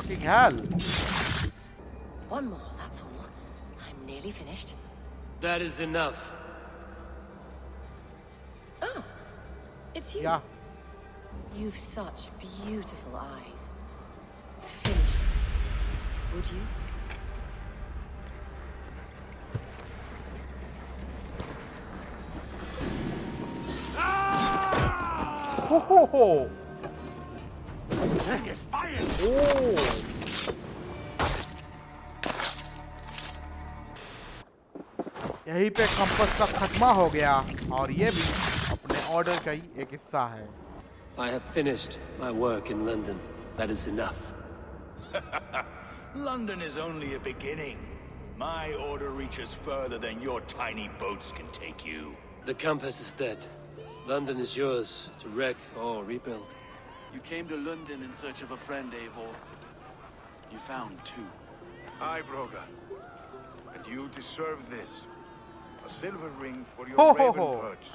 Fucking hell. One more, that's all. I'm nearly finished. That is enough. Oh, it's you. Yeah. You've such beautiful eyes. Finish it, would you? Ho ho ho. Get fired! Oh. यहीं पे compass का खत्मा हो गया और ये भी अपने order का ही एक हिस्सा है. I have finished my work in London. That is enough. London is only a beginning. My order reaches further than your tiny boats can take you. The compass is dead. London is yours to wreck or rebuild. You came to London in search of a friend, Eivor. You found two. Aye, Broga. And you deserve this. A silver ring for your Ho, ho, raven ho. perch.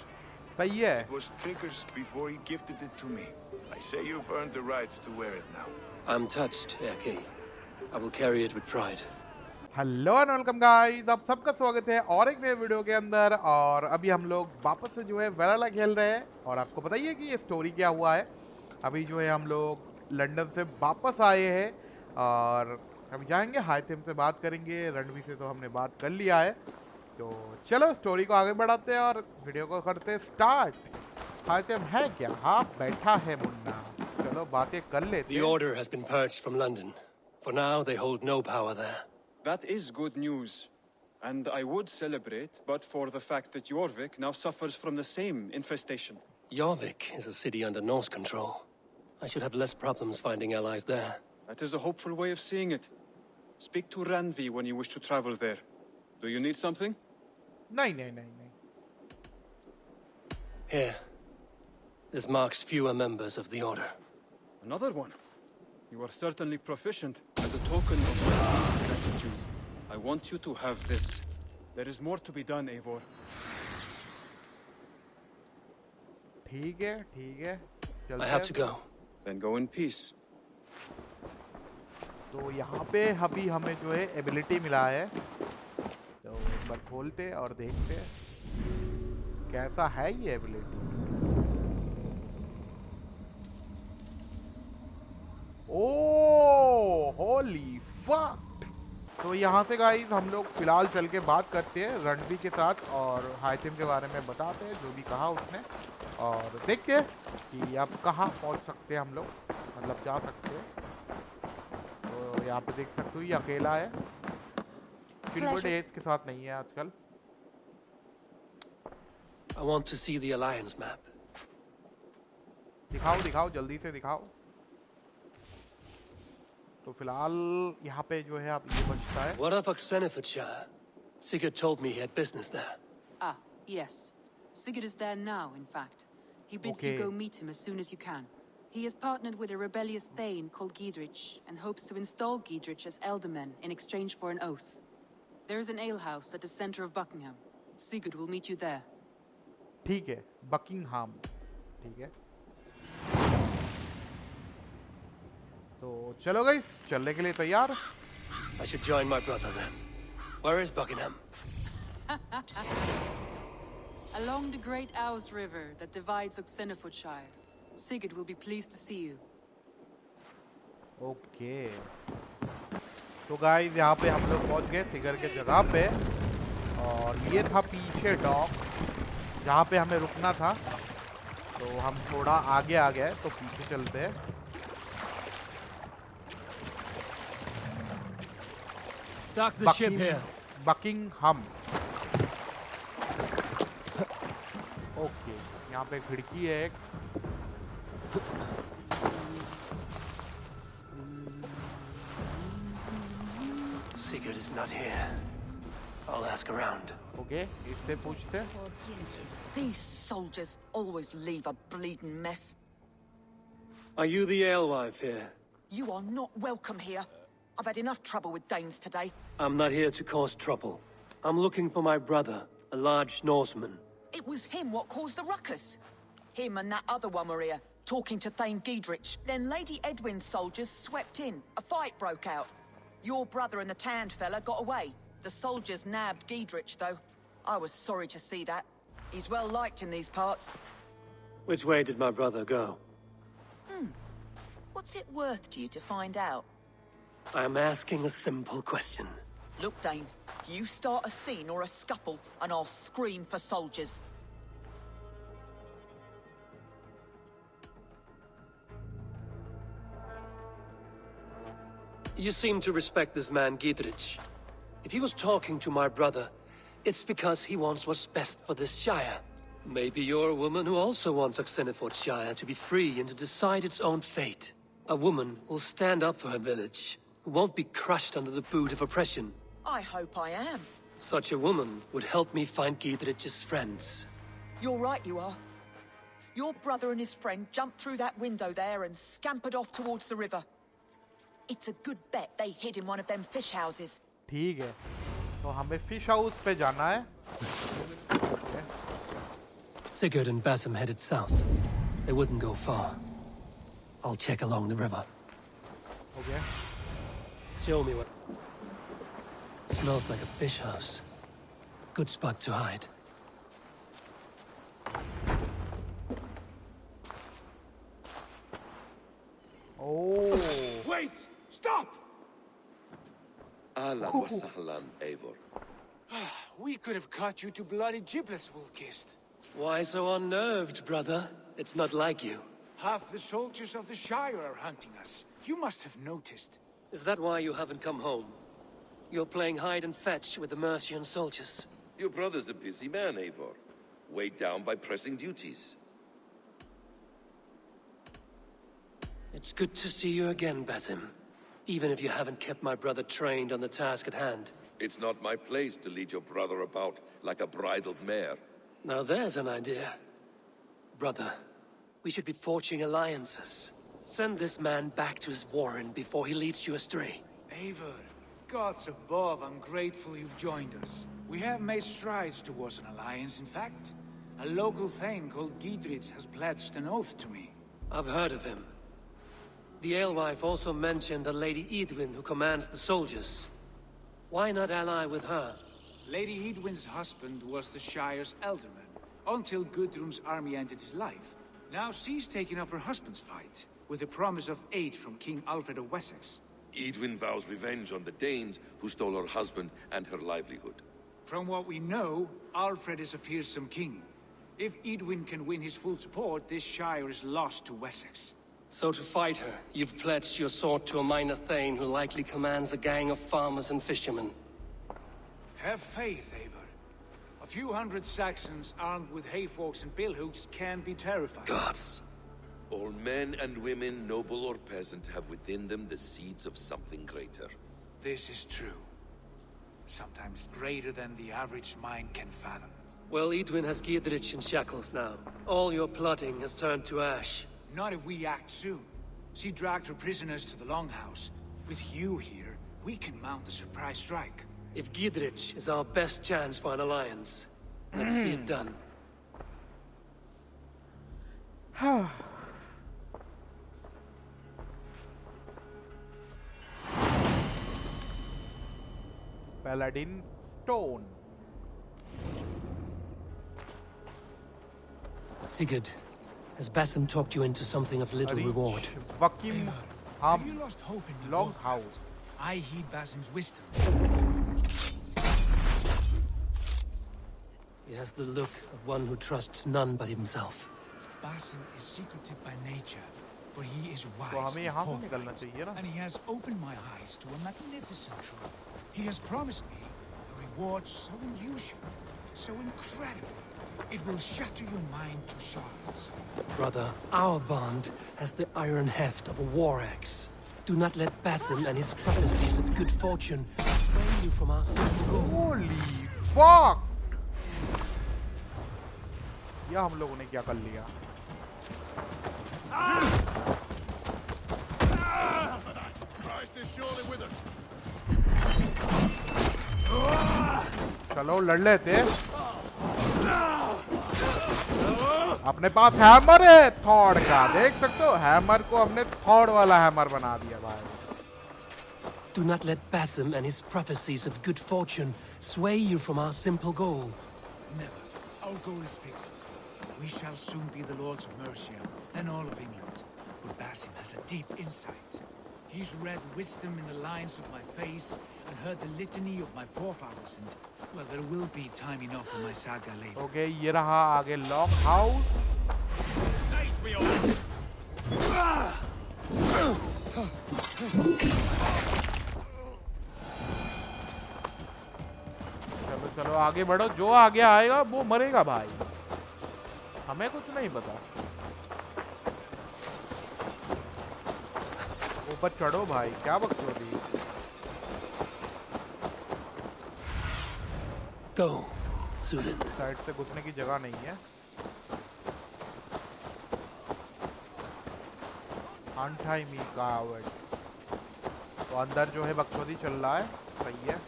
सही है. It was Strix before he gifted it to me. I say you've earned the right to wear it now. I'm touched, Eki. I will carry it with pride. Hello and welcome guys, आप सबका स्वागत है और एक नए video के अंदर. और अभी हम लोग वापस से जो है वैलाला खेल रहे हैं. और आपको बताइए कि ये स्टोरी क्या हुआ है. अभी जो है हम लोग लंदन से वापस आए हैं और अभी जाएंगे हाइथम से बात करेंगे. रणवी से तो हमने बात कर लिया है, तो चलो स्टोरी को आगे बढ़ाते हैं और वीडियो को करते हैं स्टार्ट. हाइथम है क्या? हाँ बैठा है मुन्ना, चलो बातें कर लेते हैं. The order has been purged from London. For now, they hold no power there. That is good news, and I would celebrate, but for the fact that Jorvik now suffers from the same infestation. Jorvik is a city under Norse control. I should have less problems finding allies there. That is a hopeful way of seeing it. Speak to Randvi when you wish to travel there. Do you need something? नहीं नहीं नहीं नहीं. Here. This marks fewer members of the order. Another one. You are certainly proficient. As a token of my deep gratitude, I want you to have this. There is more to be done, Eivor. ठीक है ठीक है. I have to go. Then go in peace. तो यहाँ पे अभी हमें जो है एबिलिटी मिला है, तो एक बार खोलते और देखते कैसा है ये एबिलिटी. ओह होली फक. तो यहाँ से गाइस हम लोग फिलहाल चल के बात करते हैं रणवी के साथ और हाइथम के बारे में बताते हैं जो भी कहा उसने, और देखते हैं कि अब कहाँ पहुँच सकते हैं हम लोग, मतलब जा सकते हैं. तो यहाँ पे देख सकते हो ये अकेला है, सिल्वर एज के साथ नहीं है आजकल. I want to see the alliance map. दिखाओ दिखाओ जल्दी से दिखाओ. तो फिलहाल यहाँ पे जो है आप ये बचता है. What of Oxenfordshire? Sigurd told me he had business there. Ah, yes. Sigurd is there now, in fact. He bids you go meet him as soon as you can. He has partnered with a rebellious thane called Giedrich and hopes to install Giedrich as elderman in exchange for an oath. There is an alehouse at the center of Buckingham. Sigurd will meet you there. ठीक है, बकिंगहाम. ठीक है, तो चलो guys चलने के लिए तैयार. I should join my brother then. Where is Buckingham? Along the great Ouse River that divides Oxenfordshire. Sigurd will be pleased to see you. Okay. तो गाइस यहाँ पे हम लोग पहुँच गए सिगर के जगह पे, और ये था पीछे डॉक जहाँ पे हमें रुकना था. तो हम थोड़ा आगे आ गए, तो पीछे चलते हैं. Dock the ship here. Buckingham. Okay, यहाँ पे खिड़की है एक. Sigurd is not here. I'll ask around. Okay, इससे पूछते. These soldiers always leave a bleeding mess. Are you the alewife here? You are not welcome here. I've had enough trouble with Danes today. I'm not here to cause trouble. I'm looking for my brother, a large Norseman. It was him what caused the ruckus. Him and that other one were here, talking to Thane Giedrich. Then Lady Edwin's soldiers swept in. A fight broke out. Your brother and the tanned fella got away. The soldiers nabbed Giedrich, though. I was sorry to see that. He's well liked in these parts. Which way did my brother go? What's it worth to you to find out? I'm asking a simple question. Look, Dane, you start a scene or a scuffle, and I'll scream for soldiers. You seem to respect this man, Giedrich. If he was talking to my brother, it's because he wants what's best for this Shire. Maybe you're a woman who also wants Oxenford Shire to be free and to decide its own fate. A woman who'll stand up for her village, who won't be crushed under the boot of oppression. I hope I am. Such a woman would help me find Giedrich's friends. You're right, you are. Your brother and his friend jumped through that window there and scampered off towards the river. It's a good bet they hid in one of them fish houses. ठीक है, तो हमें fish house पे जाना है. Sigurd and Basim headed south. They wouldn't go far. I'll check along the river. Okay. Show me what... Smells like a fish house. Good spot to hide. Oh. Wait! Stop! Ahlan wa sahlan, Eivor. We could have cut you to bloody giblets, Wolf-Kissed. Why so unnerved, brother? It's not like you. Half the soldiers of the Shire are hunting us. You must have noticed. Is that why you haven't come home? You're playing hide and fetch with the Mercian soldiers. Your brother's a busy man, Eivor. Weighed down by pressing duties. It's good to see you again, Basim. Even if you haven't kept my brother trained on the task at hand. It's not my place to lead your brother about like a bridled mare. Now there's an idea. Brother, we should be forging alliances. Send this man back to his warren before he leads you astray. Eivor, gods above, I'm grateful you've joined us. We have made strides towards an alliance, in fact. A local thane called Giedrich has pledged an oath to me. I've heard of him. The alewife also mentioned a Lady Edwin who commands the soldiers. Why not ally with her? Lady Edwin's husband was the Shire's alderman, until Gudrun's army ended his life. Now she's taking up her husband's fight, with the promise of aid from King Alfred of Wessex. Edwin vows revenge on the Danes who stole her husband and her livelihood. From what we know, Alfred is a fearsome king. If Edwin can win his full support, this Shire is lost to Wessex. So to fight her, you've pledged your sword to a minor thane who likely commands a gang of farmers and fishermen. Have faith, Eivor. A few hundred Saxons armed with hayforks and billhooks can be terrifying. Gods! All men and women, noble or peasant, have within them the seeds of something greater. This is true. Sometimes greater than the average mind can fathom. Well, Edwin has Giedrich in shackles now. All your plotting has turned to ash. Not if we act soon. She dragged her prisoners to the Longhouse. With you here, we can mount a surprise strike. If Giedrich is our best chance for an alliance, let's see it done. Paladin Stone. Sigurd, has Basim talked you into something of little reward? Vakim Have you lost hope in your Long warcraft? House. I heed Basim's wisdom. He has the look of one who trusts none but himself. Basim is secretive by nature, but he is तो wise हमें and यहाँ से निकलना forthright, चाहिए ना. and he has opened my eyes to a magnificent truth. He has promised me a reward so unusual, so incredible, it will shatter your mind to shards. Brother, our bond has the iron heft of a war axe. Do not let Basim and his prophecies of good fortune sway you from our simple goal. Holy fuck! या हम लोगों ने क्या कर लिया? चलो लड़ लेते. अपने पास हैमर है थॉर का, देख सकते हो हैमर को हमने थॉर वाला हैमर बना दिया भाई. Do not let Basim and his prophecies of good fortune sway you from our simple goal. Never. Our goal is fixed. We shall soon be the lords of Mercia, then all of England. But Basim has a deep insight. He's read wisdom in the lines of my face and heard the litany of my forefathers, and, well, there will be time enough for my saga later. Okay, ये रहा आगे lock house. चलो चलो आगे बढ़ो, जो आगे आएगा वो मरेगा भाई, हमें कुछ नहीं पता. ऊपर चढ़ो भाई, क्या बकचोदी. Go, Zulin. साइड से घुसने की जगह नहीं है. Untie me, coward. तो अंदर जो है बकचोदी चल रहा है, सही है.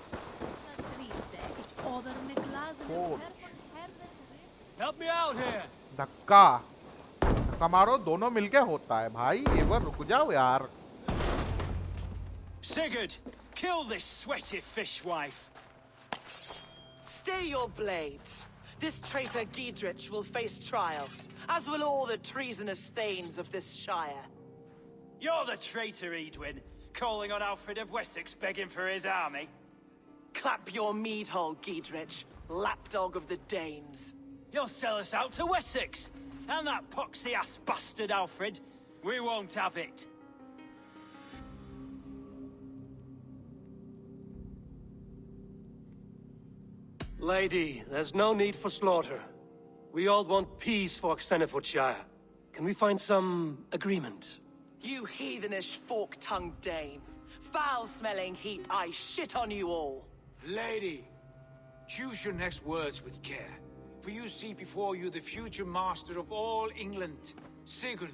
Help me out here! धक्का धक्का मारो, दोनों मिलके होता है भाई. एवर रुक जाओ यार. Sigurd, kill this sweaty fishwife. Stay your blades. This traitor Giedrich will face trial, as will all the treasonous thanes of this shire. You're the traitor, Edwin, calling on Alfred of Wessex begging for his army. Clap your mead hole, Giedrich, lapdog of the Danes. You'll sell us out to Wessex, and that poxy-ass bastard Alfred. We won't have it. Lady, there's no need for slaughter. We all want peace for Xenofordshire. Can we find some agreement? You heathenish fork-tongued Dane. Foul-smelling heap, I shit on you all. Lady, choose your next words with care. For you see before you the future master of all England, Sigurd,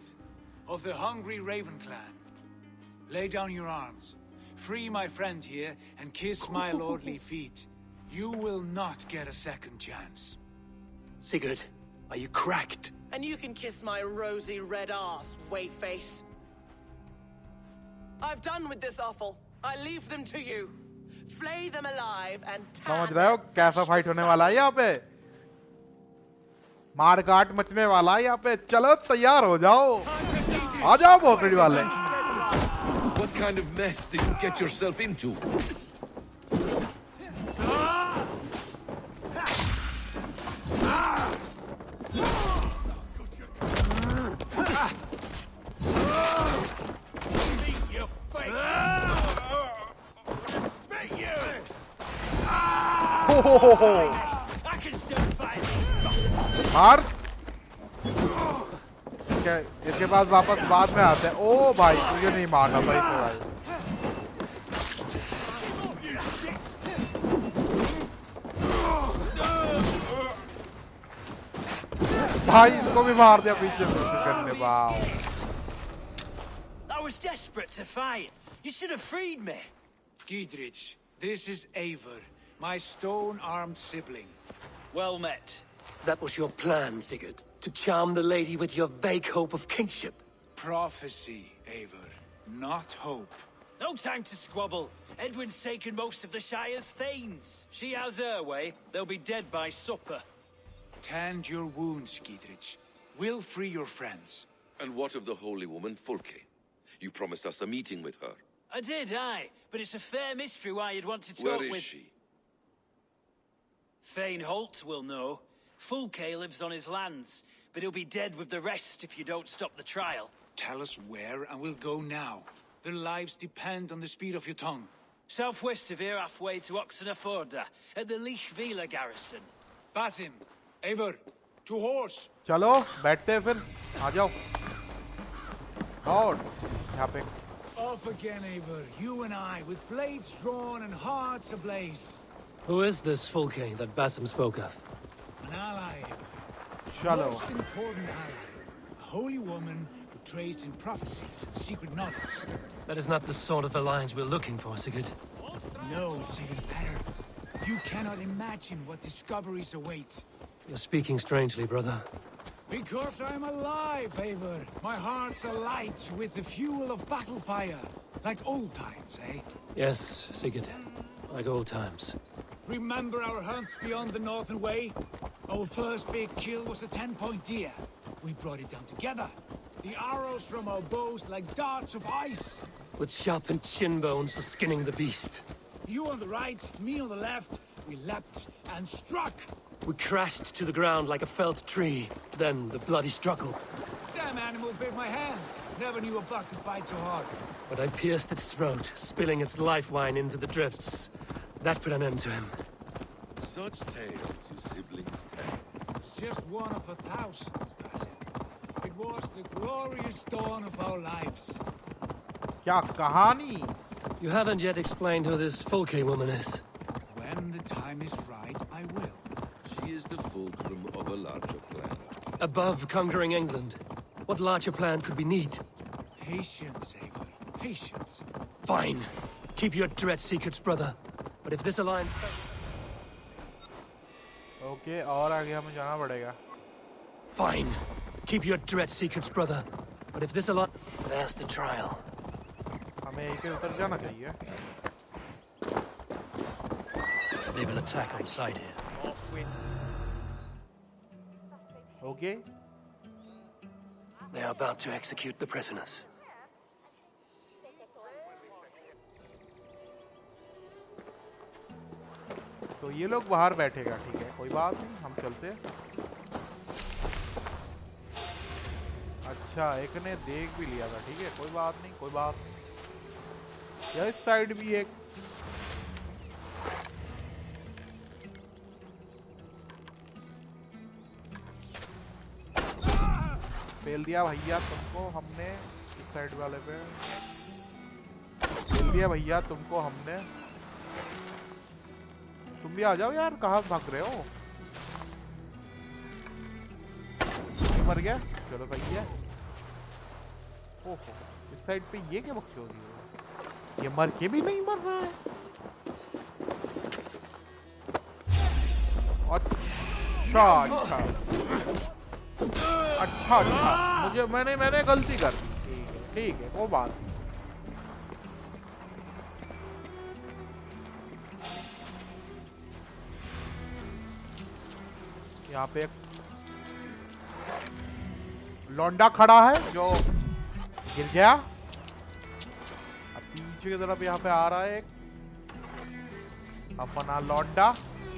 of the hungry Raven clan. Lay down your arms. Free my friend here and kiss my lordly feet. You will not get a second chance. Sigurd, are you cracked? And you can kiss my rosy red ass, wayface. I've done with this offal. I leave them to you. Flay them alive and समझ रहे हो कैसा fight होने वाला है यहाँ पे. मार काट मचने वाला है यहाँ पे. चलो तैयार हो जाओ, आ जाओ भोसड़ी वाले. What kind of mess did you get yourself into? I can still fight these bastards. मार. इसके बाद वापस बाद में आते हैं. ओ भाई तुझे नहीं मारना भाई भाई इसको भी मार दिया पीछे से करने. Wow. I was desperate to fight. You should have freed me. Giedrich, this is Eivor, my stone-armed sibling. Well met. That was your plan, Sigurd. To charm the lady with your vague hope of kingship. Prophecy, Eivor, not hope. No time to squabble. Edwin's taken most of the Shire's thanes. She has her way. They'll be dead by supper. Tend your wounds, Giedrich. We'll free your friends. And what of the holy woman Fulke? You promised us a meeting with her. I did, aye. But it's a fair mystery why you'd want to talk with... Where is she? Thane Holt will know. Fulke lives on his lands, but he'll be dead with the rest if you don't stop the trial. Tell us where, and we'll go now. Their lives depend on the speed of your tongue. Southwest of here, halfway to Oxenaforda, at the Lichvila garrison. Basim, Eivor, to horse. चलो बैठते हैं फिर. आ जाओ. और यहाँ पे. Off again, Eivor. You and I, with blades drawn and hearts ablaze. Who is this Fulke that Basim spoke of? An ally, Eivor. चलो. Most important ally. A holy woman who trades in prophecies and secret knowledge. That is not the sort of alliance we're looking for, Sigurd. No, it's even better. You cannot imagine what discoveries await. You're speaking strangely, brother. Because I'm alive, Eivor. My heart's alight with the fuel of battle fire. Like old times, eh? Yes, Sigurd. Like old times. Remember our hunts beyond the Northern Way? Our first big kill was a 10-point deer. We brought it down together. The arrows from our bows like darts of ice. With sharpened shin bones for skinning the beast. You on the right, me on the left. We leapt and struck. We crashed to the ground like a felled tree. Then the bloody struggle. Damn animal bit my hand. Never knew a buck could bite so hard. But I pierced its throat, spilling its life wine into the drifts. That put an end to him. Such tales you siblings tell. It's just one of 1,000, Basil. It was the glorious dawn of our lives. क्या कहानी? You haven't yet explained who this Folke woman is. When the time is right, I will. She is the fulcrum of a larger plan. Above conquering England, what larger plan could we need? Patience, Eivor. Patience. Fine. Keep your dread secrets, brother. But if this alliance... Okay, और आगे हमें जाना पड़ेगा. Fine. Keep your dread secrets, brother. But if this alliance... There's the trial. हमें यहीं पे उतर जाना चाहिए. They will attack on sight here. Off with... Okay. They are about to execute the prisoners. तो ये लोग बाहर बैठेगा, ठीक है, कोई बात नहीं, हम चलते हैं. अच्छा, एक ने देख भी लिया था, ठीक है, कोई बात नहीं, कोई बात नहीं. यार इस साइड भी एक. फेल दिया भैया तुमको हमने. इस साइड वाले पे फेल दिया भैया तुमको हमने. तुम भी आ जाओ यार, कहाँ भाग रहे हो? मर गया, चलो सही है. ओहो, इस साइड पे ये क्या बकचोदी है? ये मर के भी नहीं मर रहा है. अच्छा अच्छा अच्छा अच्छा, मुझे मैंने गलती कर दी. ठीक है, वो बात. यहाँ पे एक लौंडा खड़ा है जो गिर गया. अब पीछे की तरफ यहाँ पे आ रहा है एक अपना लौंडा.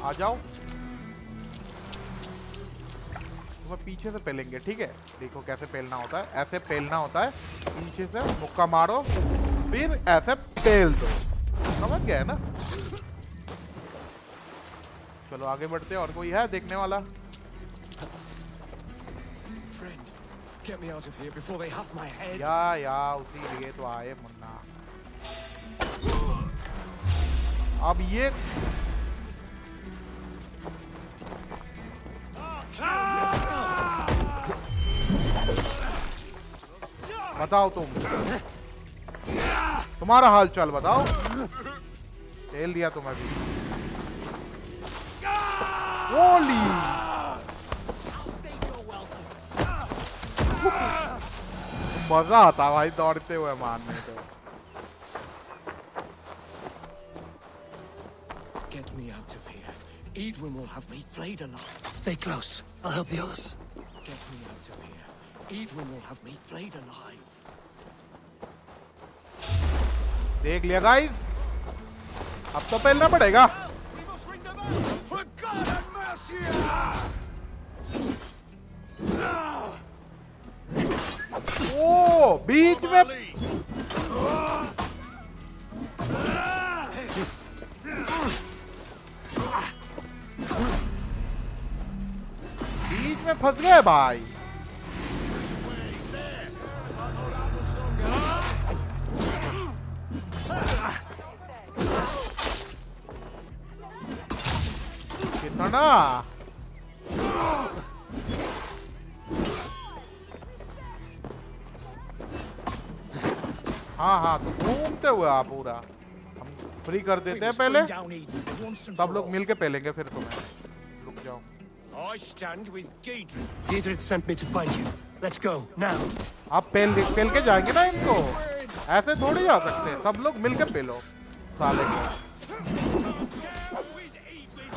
आ जाओ, तुम्हें पीछे से पेलेंगे, ठीक है. देखो कैसे पेलना होता है. ऐसे पेलना होता है, पीछे से मुक्का मारो, फिर ऐसे पेल दो. समझ गए ना? चलो आगे बढ़ते हैं. और कोई है देखने वाला? Friend, get me out of here before they have my head. या उसी लिए तो आए मुन्ना. अब ये बताओ, तुम्हारा हाल चाल बताओ. खेल दिया तुम्हें भी. होली मजा आता भाई दौड़ते हुए मारने को. Get me out of here. Eivor will have me flayed alive. Stay close. I'll help the others. Get me out of here. Eivor will have me flayed alive. देख लिया गाइस, अब तो पहलना पड़ेगा. For God and mercy! ओ बीच में फंस गए भाई. कितना हाँ, तो घूमते हुए आप पूरा हम फ्री कर देते हैं पहले. सब लोग मिलके पहलेंगे फिर तुम्हें. रुक जाओ. I stand with Giedrich. Giedrich sent me to find you. Let's go, now. आप पेल के जाएंगे ना इनको, ऐसे थोड़ी जा सकते, सब लोग मिलकर पेलो साले को।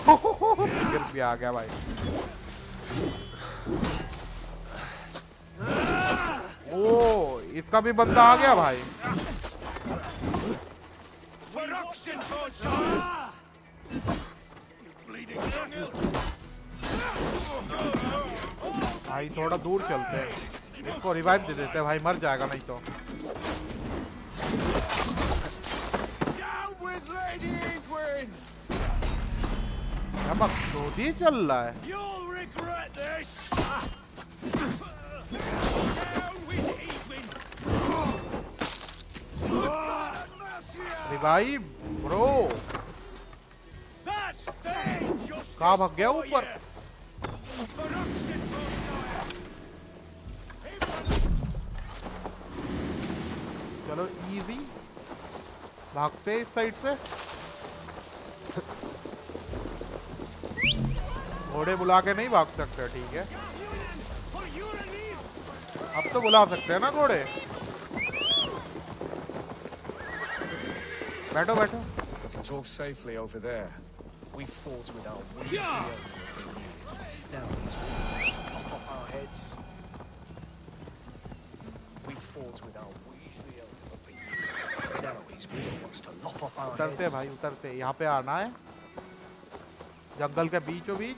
फिर भी आ गया भाई। ओ, इसका भी बंदा आ गया भाई। भाई थोड़ा दूर चलते हैं, इसको रिवाइव दे देते हैं भाई, मर जाएगा नहीं तो। मकसूद ही चल रहा है। रिवाइव ब्रो, कहाँ भाग गया ऊपर? चलो इजी, भागते इस साइड से। घोड़े बुला के नहीं भाग सकते, ठीक है। अब तो बुला सकते हैं ना घोड़े। बैठो बैठो। Talk safely over there. We fought without wings for years. Now he's willing to pop off our heads. We fought without wings for years. Now he's willing to lop off our heads. उतरते भाई उतरते, यहाँ पे आना है, जंगल के बीचों बीच।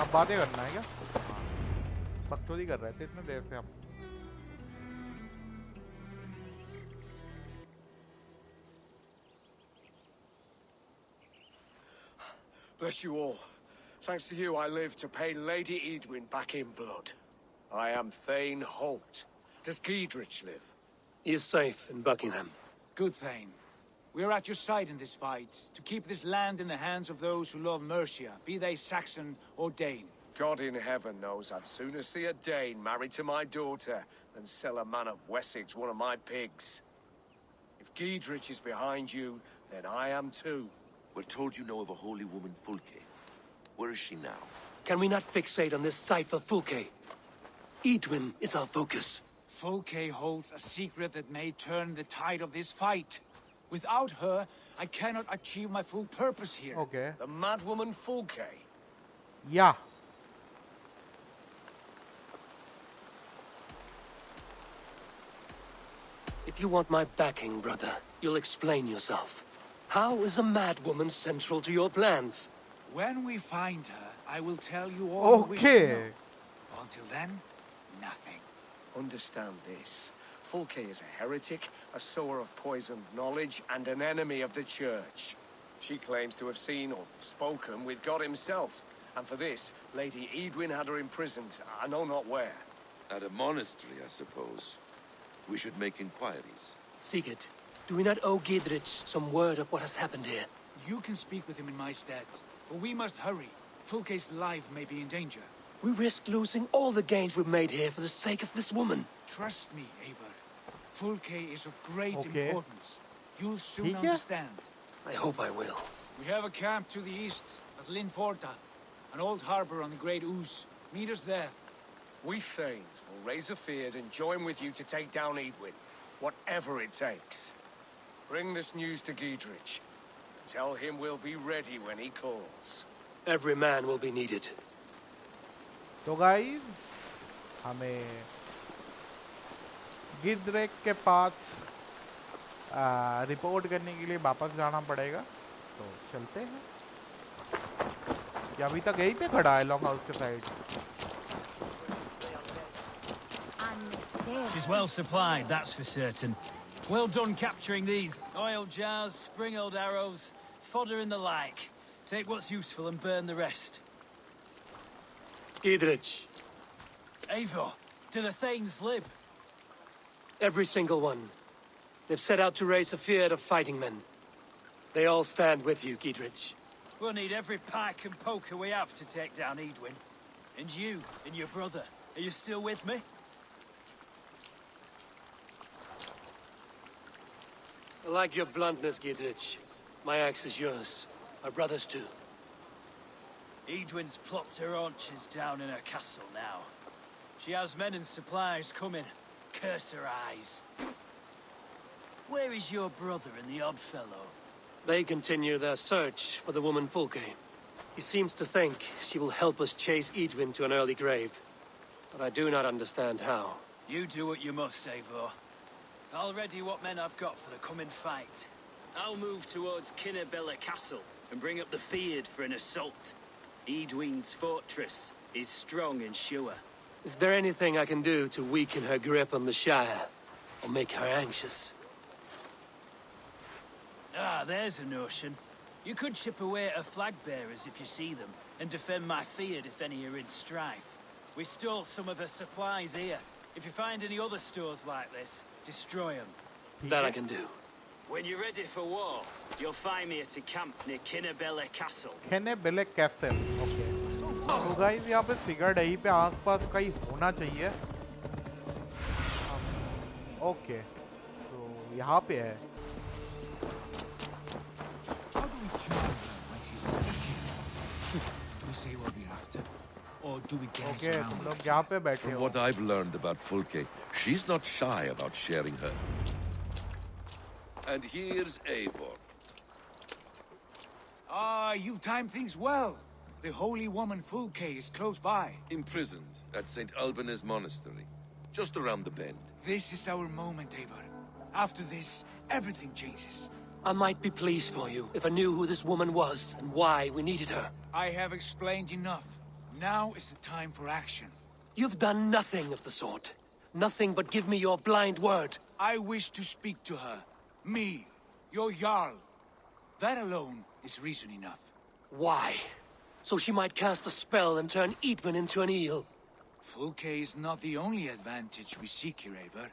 अब बातें करना है क्या? बकचोदी कर रहे थे इतने देर से हम। Bless you all. Thanks to you, I live to pay Lady Edwin back in blood. I am Thane Holt. Does Giedrich live? He is safe in Buckingham. Good, Thane. We are at your side in this fight, to keep this land in the hands of those who love Mercia, be they Saxon or Dane. God in heaven knows I'd sooner see a Dane married to my daughter than sell a man of Wessex one of my pigs. If Giedrich is behind you, then I am too. We're told you know of a holy woman, Fulke. Where is she now? Can we not fixate on this cipher, Fulke? Edwin is our focus. Fulke holds a secret that may turn the tide of this fight. Without her, I cannot achieve my full purpose here. Okay. The madwoman Fulke? Yeah. If you want my backing, brother, you'll explain yourself. How is a madwoman central to your plans? When we find her, I will tell you all you wish to know. Until then, nothing. Understand this. Fulke is a heretic, a sower of poisoned knowledge, and an enemy of the Church. She claims to have seen or spoken with God himself. And for this, Lady Edwin had her imprisoned, I know not where. At a monastery, I suppose. We should make inquiries. Sigurd, do we not owe Giedrich some word of what has happened here? You can speak with him in my stead, but we must hurry. Fulke's life may be in danger. We risk losing all the gains we've made here for the sake of this woman. Trust me, Eivor. Fulke is of great importance. You'll soon understand. I hope I will. We have a camp to the east at Linforta, an old harbor on the Great Ouse. Meet us there. We Thanes will raise a feard and join with you to take down Edwin, whatever it takes. Bring this news to Giedrich. Tell him we'll be ready when he calls. Every man will be needed. तो guys हमें गिद्रेक के पास report करने के लिए वापस जाना पड़ेगा, तो चलते हैं। क्या अभी तक यहीं पे खड़ा है लॉन्ग हाउस के side? She's well supplied, that's for certain. Well done capturing these. Oil jars, spring-oiled arrows, fodder and the like. Take what's useful and burn the rest. Giedrich. Eivor, do the Thanes live? Every single one. They've set out to raise a fear of fighting men. They all stand with you, Giedrich. We'll need every pike and poker we have to take down Edwin. And you, and your brother, are you still with me? I like your bluntness, Giedrich. My axe is yours. My brother's too. Edwin's plopped her haunches down in her castle now. She has men and supplies coming. Curse her eyes. Where is your brother and the odd fellow? They continue their search for the woman Fulke. He seems to think she will help us chase Edwin to an early grave. But I do not understand how. You do what you must, Eivor. I'll ready what men I've got for the coming fight. I'll move towards Kinnebella Castle and bring up the Fyrd for an assault. Edwin's fortress is strong and sure. Is there anything I can do to weaken her grip on the Shire? Or make her anxious? Ah, there's a notion. You could chip away at her flag bearers if you see them, and defend my Fyrd if any are in strife. We stole some of her supplies here. If you find any other stores like this, destroy them. That I can do. When you're ready for war, you'll find me at a camp near Kinnebella Castle. Kinnebella Castle, okay. तो guys यहाँ पे Sigurd यहीं पे आसपास कहीं होना चाहिए. Okay, तो यहाँ पे है. Okay, तुम लोग यहाँ पे बैठे From हो. what I've learned about Fulke, she's not shy about sharing her. And here's Eivor. Ah, you timed things well. The holy woman Fulke is close by. Imprisoned at St. Alban's Monastery, just around the bend. This is our moment, Eivor. After this, everything changes. I might be pleased for you if I knew who this woman was and why we needed her. I have explained enough. Now is the time for action. You've done nothing of the sort. Nothing but give me your blind word. I wish to speak to her. Me, your Jarl. That alone is reason enough. Why? So she might cast a spell and turn Edwin into an eel. Fulke is not the only advantage we seek here, Eivor.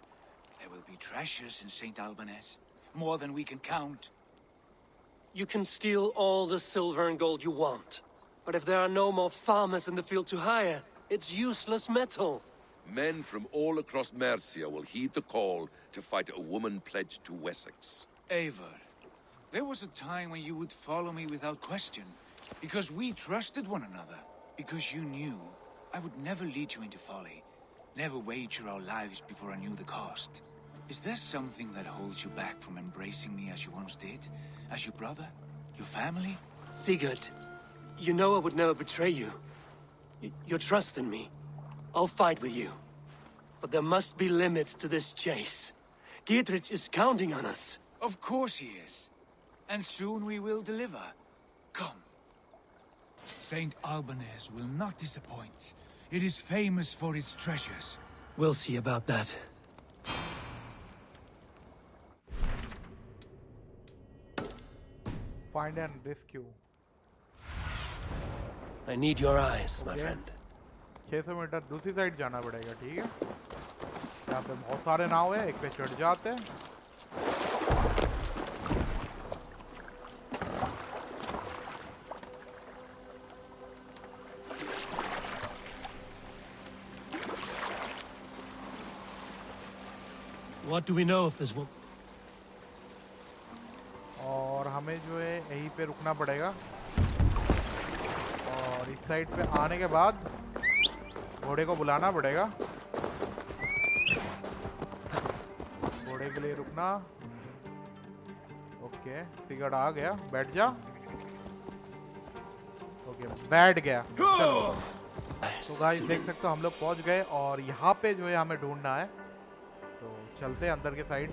There will be treasures in St. Alban's. More than we can count. You can steal all the silver and gold you want. But if there are no more farmers in the field to hire, it's useless metal. Men from all across Mercia will heed the call to fight a woman pledged to Wessex. Eivor, there was a time when you would follow me without question. Because we trusted one another. Because you knew I would never lead you into folly. Never wager our lives before I knew the cost. Is there something that holds you back from embracing me as you once did? As your brother? Your family? Sigurd, you know I would never betray you. Your trust in me. I'll fight with you. But there must be limits to this chase. Giedrich is counting on us. Of course he is. And soon we will deliver. Come. St. Alban's will not disappoint. It is famous for its treasures. We'll see about that. Find and rescue. I need your eyes, my friend. 600 metre दूसरी side जाना पड़ेगा, ठीक है? यहाँ पे बहुत सारे नाव है, एक पे चढ़ जाते हैं. What do we know of this woman? और हमें जो है यहीं पे रुकना पड़ेगा. और इस साइड पे आने के बाद घोड़े को बुलाना पड़ेगा. घोड़े के लिए रुकना. ओके, सिगर्ड आ गया. बैठ जा. ओके, बैठ गया. चलो. तो गाइस देख सकते हो हम लोग पहुंच गए और यहाँ पे जो है हमें ढूंढना है. तो चलते हैं अंदर के साइड.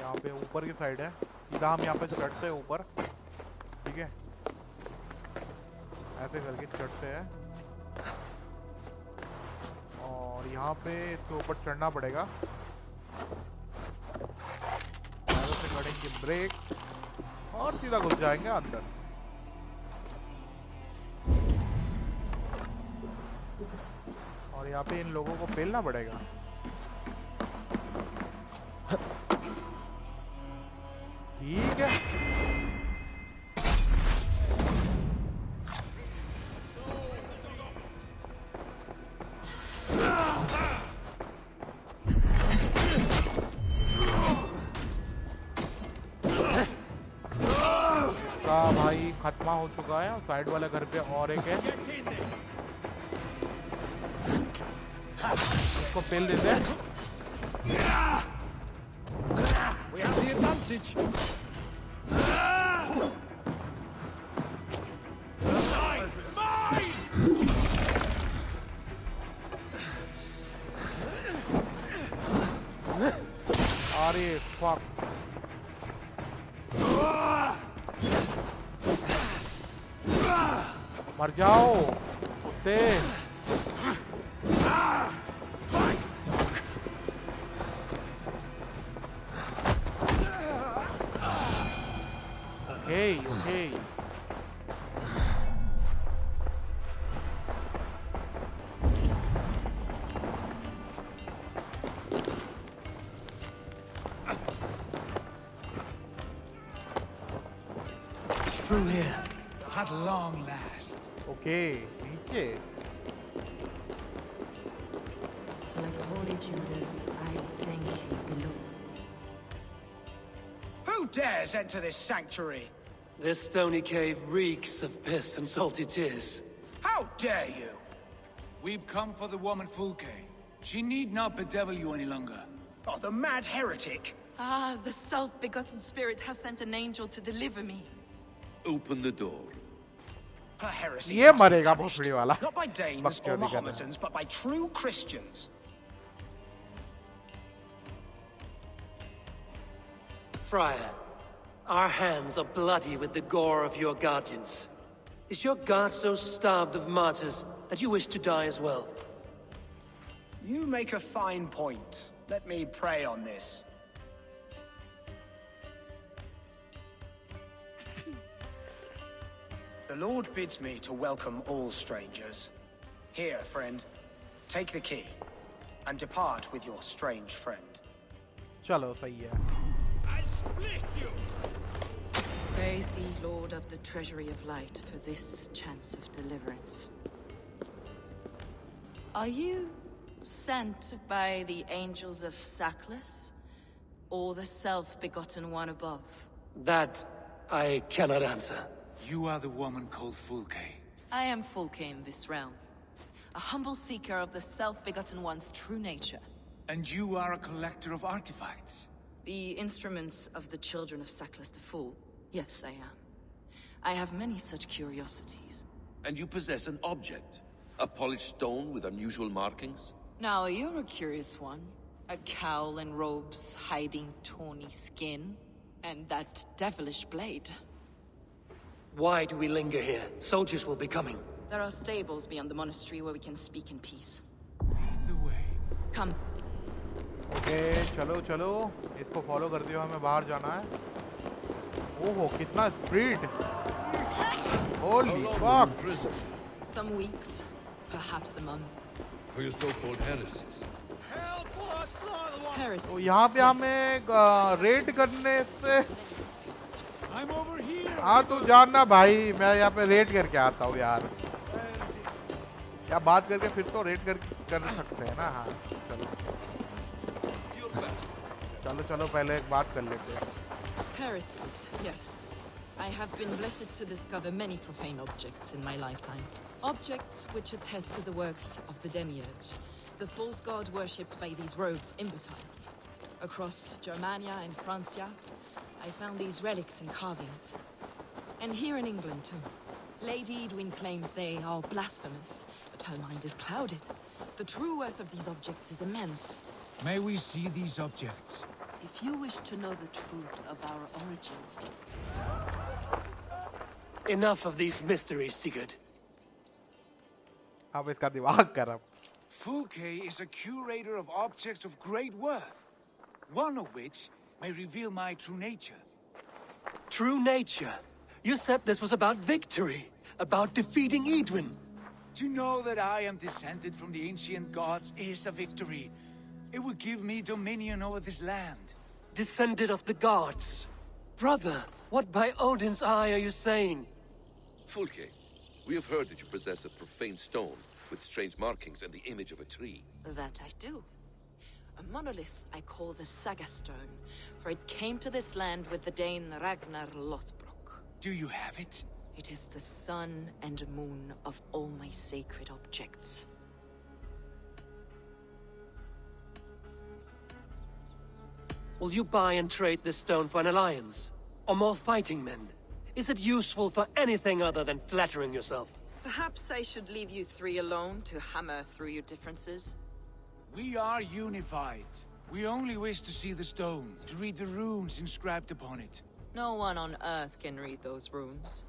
यहाँ पे ऊपर की साइड है. सीधा हम यहाँ पे चढ़ते हैं ऊपर. ठीक है, ऐसे करके चढ़ते हैं और यहाँ पे इसके ऊपर चढ़ना पड़ेगा. करेंगे ब्रेक और सीधा घुस जाएंगे अंदर. और यहाँ पे इन लोगों को पेलना पड़ेगा. ठीक है. इसका भाई खत्मा हो चुका है। साइड वाले घर पे और एक है, इसको पेल देते हैं। We have the advantage. अरे fuck। मर जाओ कुत्ते। Okay. Through here. At long last. Okay, नीचे। Like holy Judas, I thank you below. Who dares enter this sanctuary? This stony cave reeks of piss and salty tears. How dare you? We've come for the woman Fulke. She need not bedevil you any longer. Oh, the mad heretic! Ah, the self-begotten spirit has sent an angel to deliver me. Open the door. Her heresy ये must be मरेगा punished, भोसड़ी वाला। not by Danes or बकचोदी कर रहा है। Mahometans, but by true Christians. Friar, our hands are bloody with the gore of your guardians. Is your God so starved of martyrs that you wish to die as well? You make a fine point. Let me pray on this. The Lord bids me to welcome all strangers. Here, friend, take the key, and depart with your strange friend. चलो सही है। I split you! Praise thee, Lord of the Treasury of Light, for this chance of deliverance. Are you sent by the angels of Sackless, or the self-begotten one above? That I cannot answer. You are the woman called Fulke. I am Fulke in this realm, a humble seeker of the self-begotten one's true nature. And you are a collector of artifacts. The instruments of the children of Sackless the Fool. Yes, I am. I have many such curiosities. And you possess an object? A polished stone with unusual markings? Now, you're a curious one. A cowl and robes hiding tawny skin. And that devilish blade. Why do we linger here? Soldiers will be coming. There are stables beyond the monastery where we can speak in peace. Lead the way. Come. Okay, चलो चलो इसको follow करते हुए हमें बाहर जाना है। ओहो कितना speed. Holy fuck! Some weeks, perhaps a month. For your so-called heresies. Heresies. तो यहाँ पे हमें रेड करने से I'm over here! हाँ तू जानना भाई, मैं यहाँ पे रेड करके आता हूँ यार। क्या बात करके फिर तो रेड कर सकते हैं ना। हाँ चलो चलो पहले एक बात कर लेते हैं। Heresies, yes. I have been blessed to discover many profane objects in my lifetime. Objects which attest to the works of the Demiurge, the false god worshipped by these robed imbeciles. Across Germania and Francia, I found these relics and carvings. And here in England too. Lady Edwin claims they are blasphemous, but her mind is clouded. The true worth of these objects is immense. May we see these objects? If you wish to know the truth of our origins... Enough of these mysteries, Sigurd. अब इसका दिमाग गरम। Fulke is a curator of objects of great worth, one of which may reveal my true nature. True nature? You said this was about victory, about defeating Edwin. To know that I am descended from the ancient gods is a victory. It will give me dominion over this land. Descended of the gods. Brother, what by Odin's eye are you saying? Fulke, we have heard that you possess a profane stone with strange markings and the image of a tree. That I do. A monolith I call the Saga Stone, for it came to this land with the Dane Ragnar Lothbrok. Do you have it? It is the sun and moon of all my sacred objects. Will you buy and trade this stone for an alliance? Or more fighting men? Is it useful for anything other than flattering yourself? Perhaps I should leave you three alone to hammer through your differences? We are unified. We only wish to see the stone, to read the runes inscribed upon it. No one on Earth can read those runes.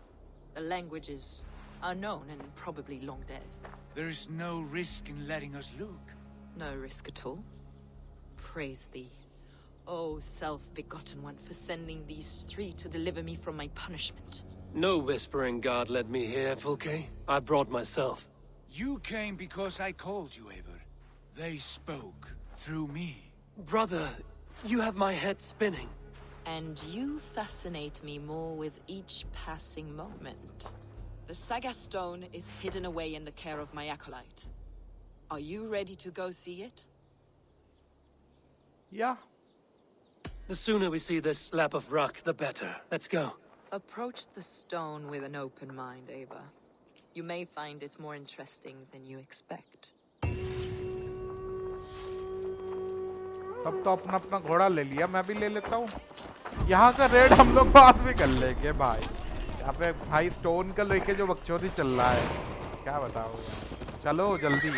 The language is unknown and probably long dead. There is no risk in letting us look. No risk at all. Praise thee, O self-begotten one, for sending these three to deliver me from my punishment. No whispering god led me here, Fulke. I brought myself. You came because I called you, Eivor. They spoke through me. Brother, you have my head spinning. And you fascinate me more with each passing moment. The Saga Stone is hidden away in the care of my acolyte. Are you ready to go see it? Yeah. The sooner we see this slab of rock, the better. Let's go. Approach the stone with an open mind, Eivor. You may find it more interesting than you expect. तब तो अपना अपना घोड़ा ले लिया, मैं भी ले लेता हूँ। यहाँ का रेड हम लोग बाद में कर लेंगे भाई। यहाँ पे भाई स्टोन का लेके जो बकचोदी चल रहा है, क्या बताओ यार। चलो जल्दी।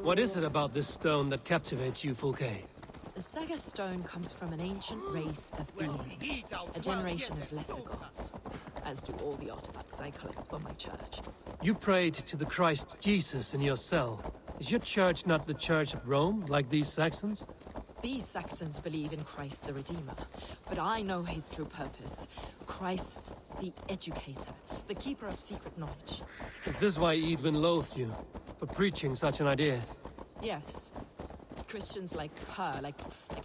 What is it about this stone that captivates you, Fulke? The Saga Stone comes from an ancient race of beings, a generation of lesser gods, as do all the artifacts I collect for my church. You prayed to the Christ Jesus in your cell. Is your church not the Church of Rome, like these Saxons? These Saxons believe in Christ the Redeemer, but I know his true purpose. Christ the Educator, the keeper of secret knowledge. Is this why Edwin loathes you? For preaching such an idea? Yes. Christians like her, like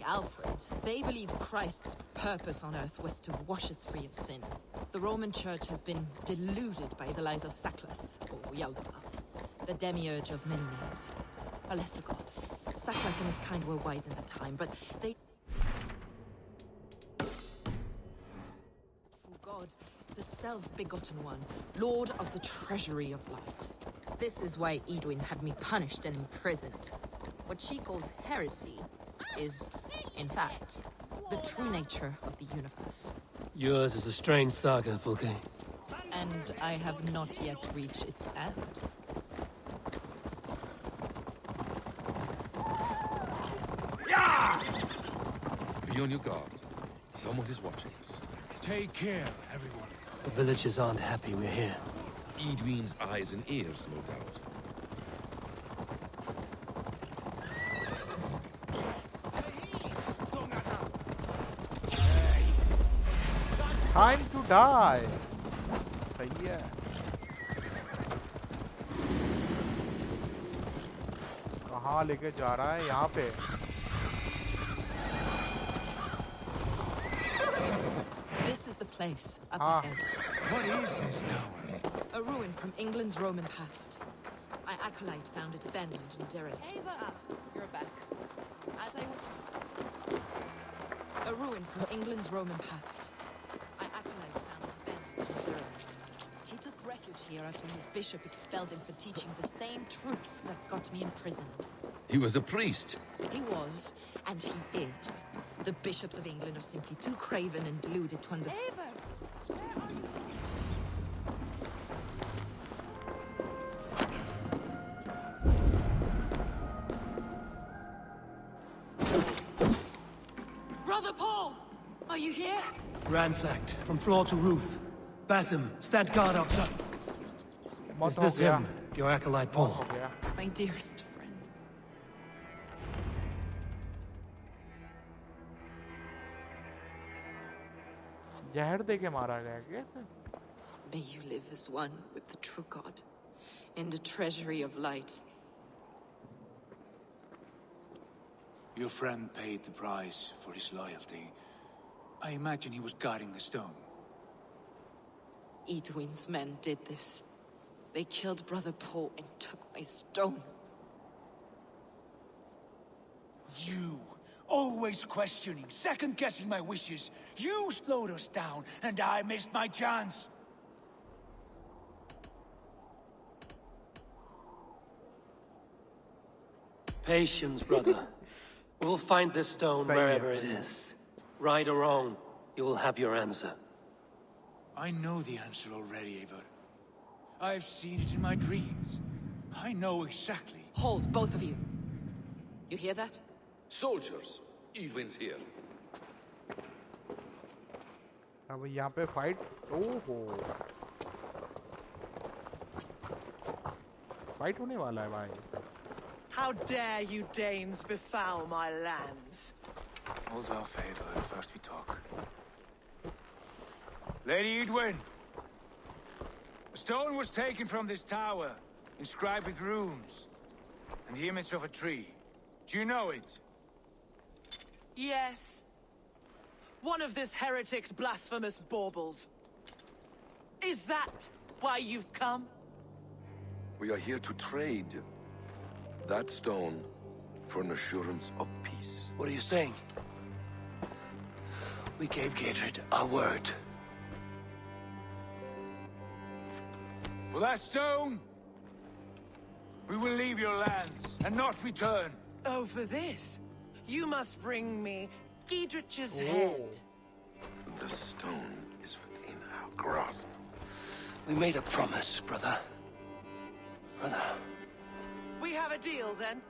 Alfred, they believe Christ's purpose on earth was to wash us free of sin. The Roman Church has been deluded by the lies of Saklas, or Yaldabaoth, the demiurge of many names. A lesser god. Saklas and his kind were wise in their time, but they... True God, the self-begotten one, Lord of the Treasury of Light. This is why Edwin had me punished and imprisoned. What she calls heresy is, in fact, the true nature of the universe. Yours is a strange saga, Fulke. And I have not yet reached its end. Be on your guard. Someone is watching us. Take care, everyone. The villagers aren't happy we're here. Edwin's eyes and ears, no doubt. Time to die. सही है। कहाँ लेके जा रहा है? यहाँ पे। This is the place up Ah. ahead. What is this tower? A ruin from England's Roman past. My acolyte found it abandoned and derelict. Eivor! You're back. As I was... A ruin from England's Roman past. My acolyte found it abandoned and derelict. He took refuge here after his bishop expelled him for teaching the same truths that got me imprisoned. He was a priest. He was, and he is. The bishops of England are simply too craven and deluded to understand. Brother Paul! Are you here? Ransacked, from floor to roof. Basim, stand guard outside. Is मौत हो this गया। him, your acolyte मौत Paul? हो गया। My dearest friend. जहर दे के मारा गया कैसे? May you live as one with the true God, in the treasury of light. Your friend paid the price for his loyalty. I imagine he was guarding the stone. Edwin's men did this. They killed Brother Paul and took my stone. You, always questioning, second-guessing my wishes. You slowed us down, and I missed my chance. Patience, brother. We'll find this stone wherever it is. Right or wrong, you will have your answer. I know the answer already, Eivor. I've seen it in my dreams. I know exactly. Hold, both of you. You hear that? Soldiers, Eivind's here. अब यहाँ पे fight ओहो fight होने वाला है भाई. How dare you Danes befoul my lands? Hold off, Eivor. First we talk. Lady Edwin! A stone was taken from this tower, inscribed with runes, and the image of a tree. Do you know it? Yes. One of this heretic's blasphemous baubles. Is that why you've come? We are here to trade that stone for an assurance of peace. What are you saying? We gave Gatred our word. For that stone, we will leave your lands and not return. Oh, for this? You must bring me Giedrich's head. The stone is within our grasp. We made a promise, brother. Brother. We have a deal, then?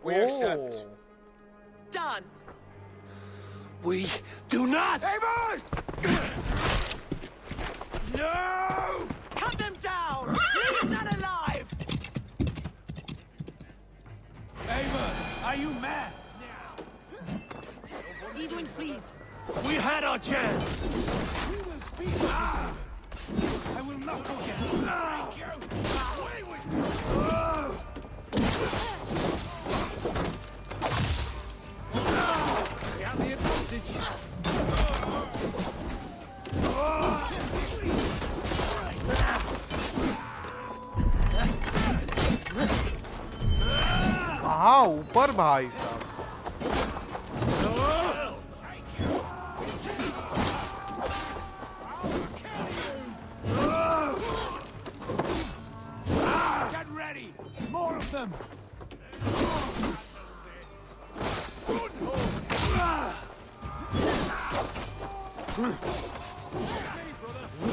We accept. Done. We do not! Eivor! No! Cut them down! Leave none alive! Eivor, are you mad? Edwin, please. We had our chance! We will speak of this, Eivor. I will not forget. Thank you! Away with you! We have the advantage. कहाँ ऊपर भाई साहब. Get ready! More of them!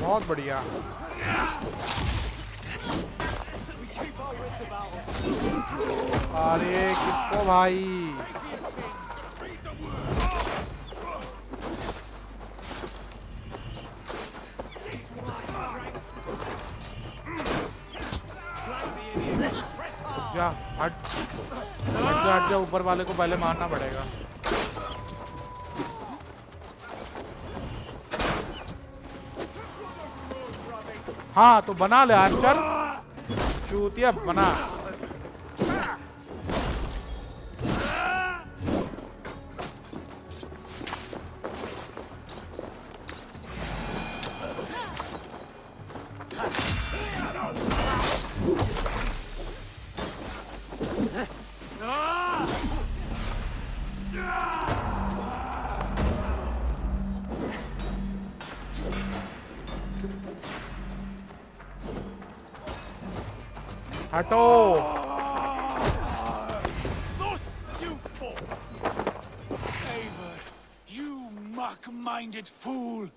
बहुत बढ़िया. अरे किसको भाई. जा हट हट जा. ऊपर वाले को पहले मारना पड़ेगा. हाँ तो बना ले आर्चर. चूतिया बना. हटो. Eivor, you mock-minded fool!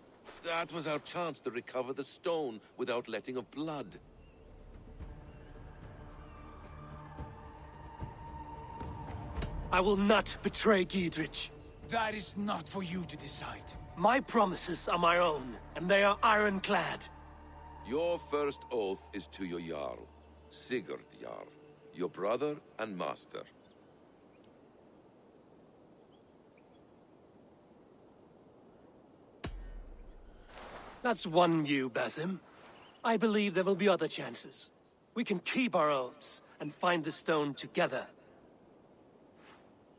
That was our chance to recover the stone without letting of blood. I will not betray Giedrich. That is not for you to decide. My promises are my own, and they are ironclad. Your first oath is to your Jarl, Sigurd Jarl, your brother and master. That's one view, Basim. I believe there will be other chances. We can keep our oaths and find the stone together.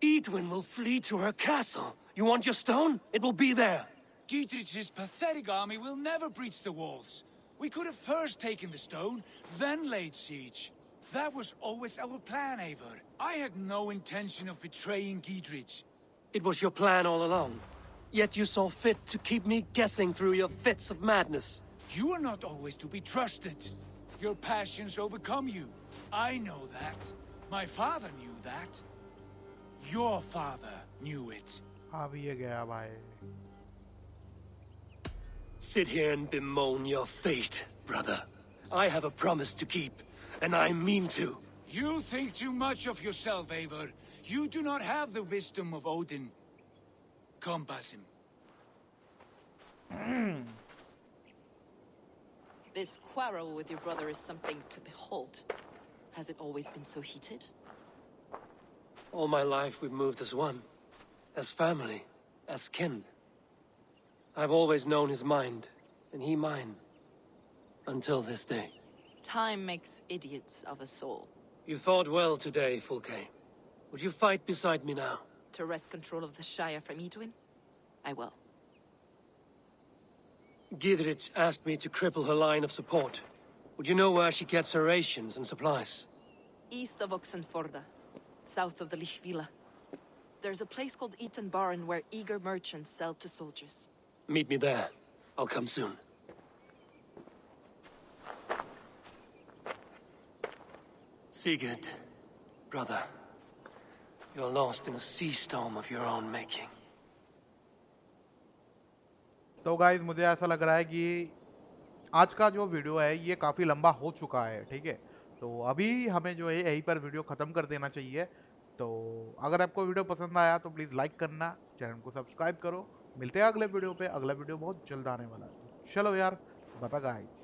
Edwin will flee to her castle. You want your stone? It will be there. Gietrich's pathetic army will never breach the walls. We could have first taken the stone, then laid siege. That was always our plan, Eivor. I had no intention of betraying Gietrich. It was your plan all along. Yet you saw fit to keep me guessing through your fits of madness. You are not always to be trusted. Your passions overcome you. I know that. My father knew that. Your father knew it. अब ये गया भाई. Sit here and bemoan your fate, brother. I have a promise to keep, and I mean to. You think too much of yourself, Eivor. You do not have the wisdom of Odin. Come, Basim. This quarrel with your brother is something to behold. Has it always been so heated? All my life we've moved as one. As family. As kin. I've always known his mind, and he mine. Until this day. Time makes idiots of us all. You fought well today, Fulke. Would you fight beside me now? To wrest control of the Shire from Edwin? I will. Gidrich asked me to cripple her line of support. Would you know where she gets her rations and supplies? East of Oxenforda, south of the Lichvila. There's a place called Eaton Barn where eager merchants sell to soldiers. Meet me there. I'll come soon. Sigurd, brother. You're lost in a sea storm of your own making. तो guys मुझे ऐसा लग रहा है कि आज का जो वीडियो है ये काफ़ी लंबा हो चुका है, ठीक है. तो अभी हमें जो है यहीं पर वीडियो ख़त्म कर देना चाहिए. तो अगर आपको वीडियो पसंद आया तो प्लीज़ लाइक करना, चैनल को सब्सक्राइब करो. मिलते हैं अगले वीडियो पे. अगला वीडियो बहुत जल्द आने वाला है. चलो यार, बाय बाय गाइस.